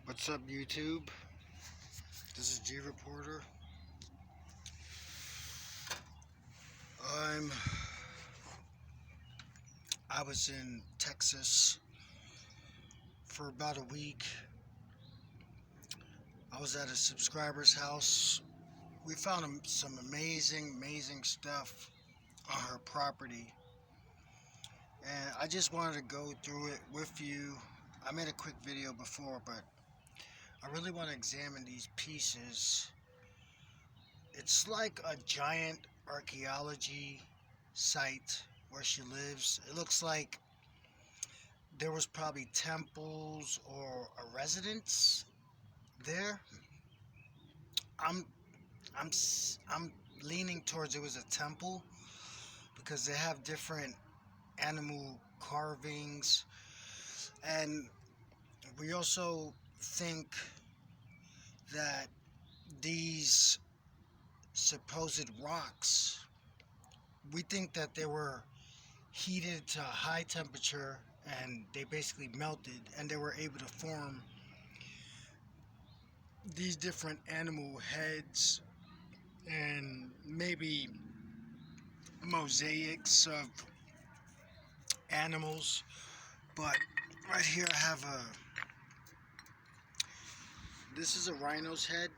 What's up, YouTube? This is G Reporter. I'm I was in Texas for about a week. I was at a subscriber's house. We found some amazing stuff on her property, and I just wanted to go through it with you. I made a quick video before, but I really want to examine these pieces. It's like a giant archaeology site where she lives. It looks like there was probably temples or a residence there. I'm I'm leaning towards it was a temple because they have different animal carvings, and we also think that these supposed rocks, we think that they were heated to a high temperature and they basically melted and they were able to form these different animal heads and maybe mosaics of animals. But right here I have this is a rhino's head.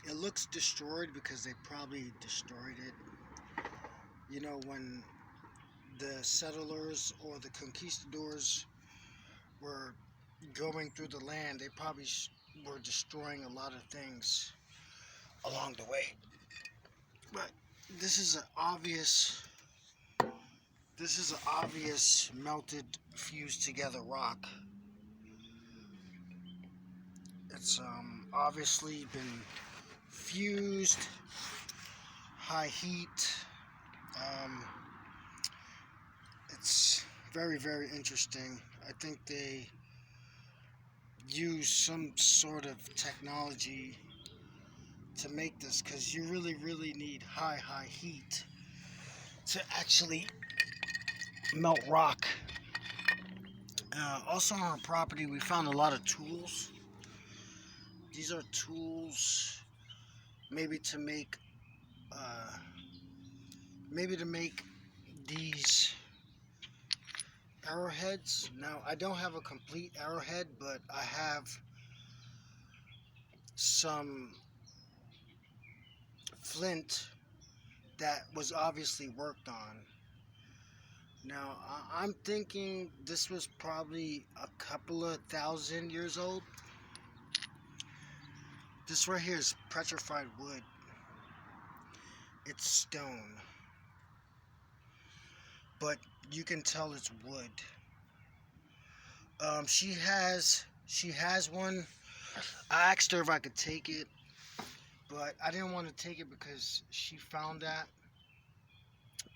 It looks destroyed because they probably destroyed it. You know, when the settlers or the conquistadors were going through the land, they probably were destroying a lot of things along the way. But this is an obvious melted, fused together rock. It's obviously been fused, high heat. Um, it's very interesting. I think they use some sort of technology to make this because you really need high heat to actually melt rock. Also on our property we found a lot of tools. These are tools maybe to make uh, these arrowheads. Now I don't have a complete arrowhead, but I have some flint that was obviously worked on. Now I'm thinking this was probably a couple of thousand years old. This right here is petrified wood. It's stone, but you can tell it's wood. She has one. I asked her if I could take it, but I didn't want to take it because she found that.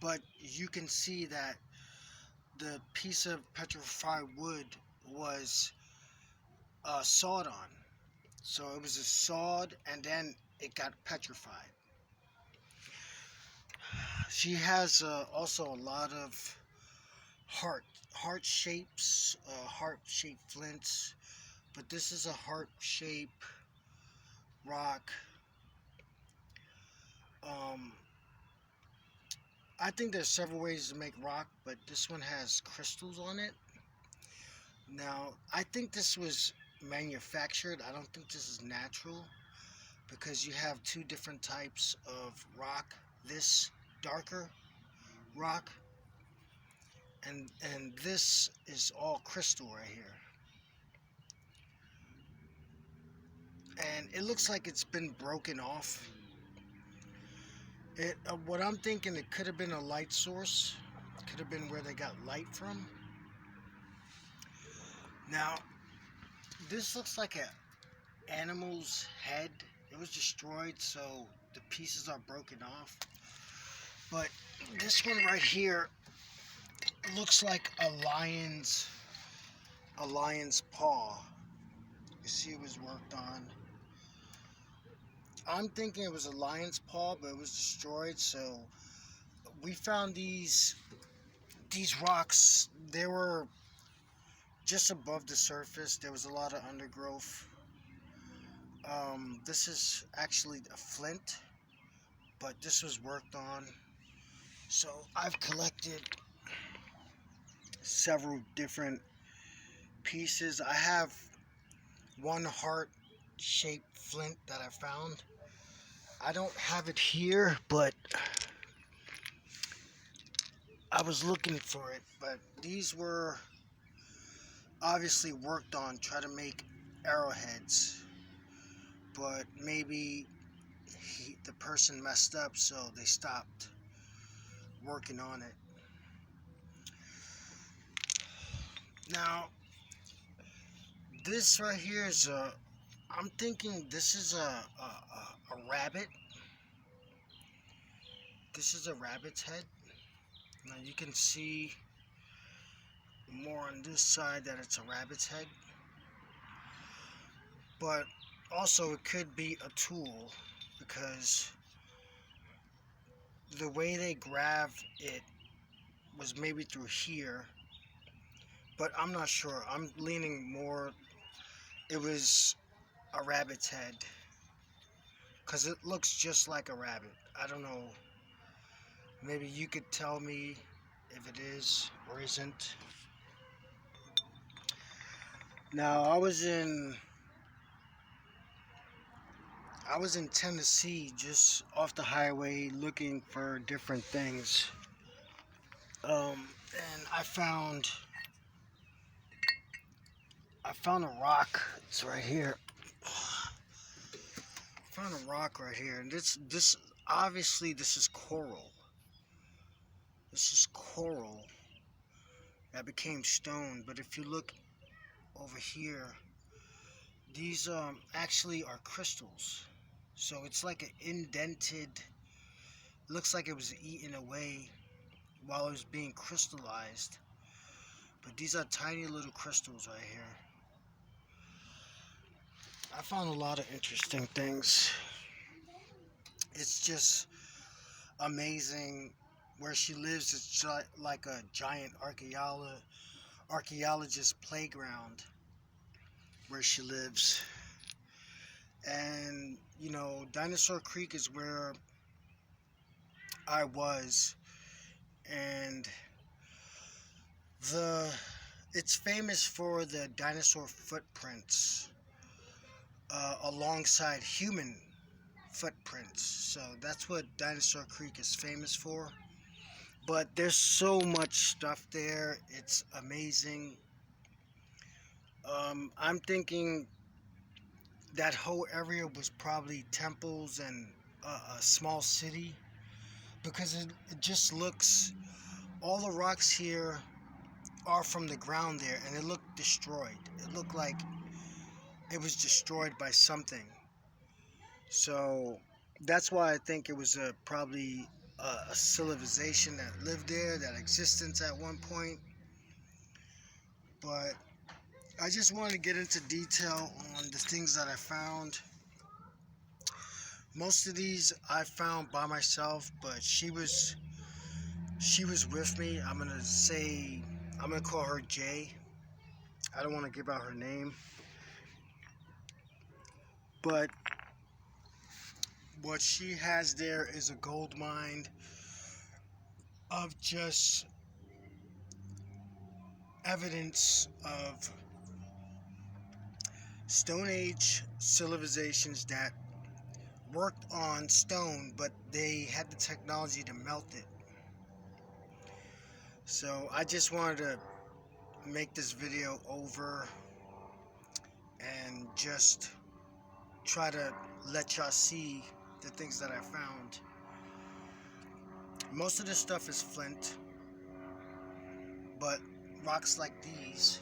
But you can see that the piece of petrified wood was sawed on. So it was a sawed and then it got petrified. She has also a lot of heart shapes, heart shaped flints, but this is a heart shape rock. Um, I think there's several ways to make rock, but this one has crystals on it. Now, I think this was manufactured. I don't think this is natural because you have two different types of rock. This darker rock and this is all crystal right here. And it looks like it's been broken off. What I'm thinking, it could have been a light source. It could have been where they got light from. Now, this looks like a animal's head. It was destroyed, so the pieces are broken off. But this one right here looks like a lion's paw. You see, it was worked on. I'm thinking it was a lion's paw, but it was destroyed. So we found these rocks. They were just above the surface. There was a lot of undergrowth. This is actually a flint, but this was worked on. So I've collected several different pieces. I have one heart shaped flint that I found. I don't have it here, but I was looking for it. But these were obviously worked on, try to make arrowheads. But maybe the person messed up, so they stopped working on it. Now, this right here is I'm thinking this is a rabbit. This is a rabbit's head. Now you can see more on this side that it's a rabbit's head. But also it could be a tool because the way they grabbed it was maybe through here. But I'm not sure. I'm leaning more it was a rabbit's head. Because it looks just like a rabbit. I don't know. Maybe you could tell me if it is or isn't. Now, I was in Tennessee, just off the highway, looking for different things. And I found a rock. It's right here. Found a rock right here, and this obviously this is coral. This is coral that became stone. But if you look over here, these actually are crystals. So it's like an indented. Looks like it was eaten away while it was being crystallized. But these are tiny little crystals right here. I found a lot of interesting things. It's just amazing where she lives. It's like a giant archaeologist playground where she lives. And you know, Dinosaur Creek is where I was, and it's famous for the dinosaur footprints alongside human footprints. So that's what Dinosaur Creek is famous for. But there's so much stuff there. It's amazing. I'm thinking that whole area was probably temples and a small city, because it just looks, all the rocks here are from the ground there, and it looked destroyed. It looked like it was destroyed by something. So that's why I think it was probably a civilization that lived there, that existence at one point. But I just wanted to get into detail on the things that I found. Most of these I found by myself, but she was with me. I'm gonna call her Jay. I don't want to give out her name. But what she has there is a gold mine of just evidence of Stone Age civilizations that worked on stone, but they had the technology to melt it. So I just wanted to make this video over and just try to let y'all see the things that I found. Most of this stuff is flint, but rocks like these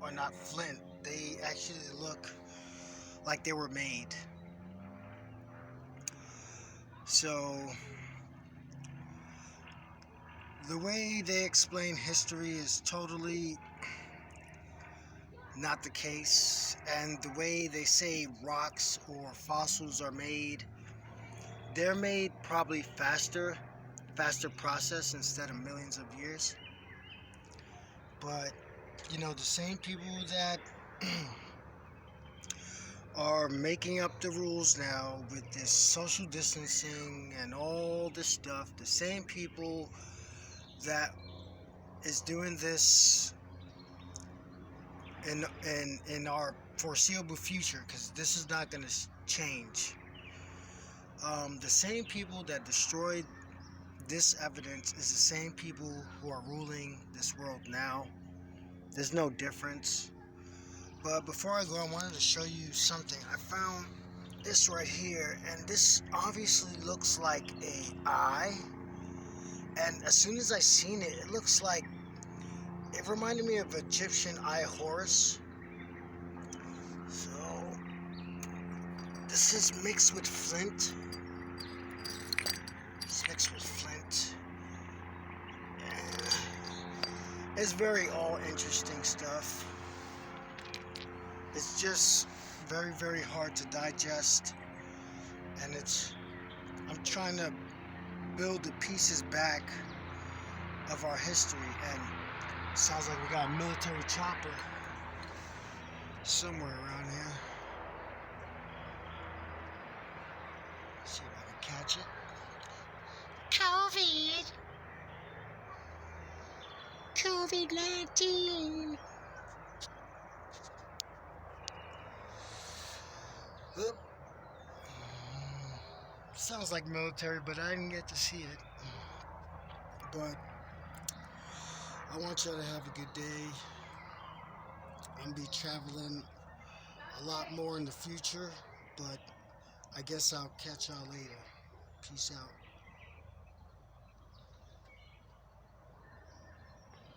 are not flint. They actually look like they were made. So the way they explain history is totally not the case, and the way they say rocks or fossils are made, they're made probably faster process instead of millions of years. But you know, the same people that are making up the rules now with this social distancing and all this stuff. The same people that is doing this in our foreseeable future, because this is not going to change. The same people that destroyed this evidence is the same people who are ruling this world now. There's no difference. But before I go, I wanted to show you something. I found this right here, and this obviously looks like a eye. And as soon as I seen it, it looks like, it reminded me of Egyptian eye Horus. So this is mixed with flint. It's mixed with flint. And it's very all interesting stuff. It's just very, very hard to digest, and I'm trying to build the pieces back of our history, and it sounds like we got a military chopper somewhere around here. Let's see if I can catch it. COVID-19. Oop. Sounds like military, but I didn't get to see it. But I want y'all to have a good day. I'm gonna be traveling a lot more in the future, but I guess I'll catch y'all later. Peace out.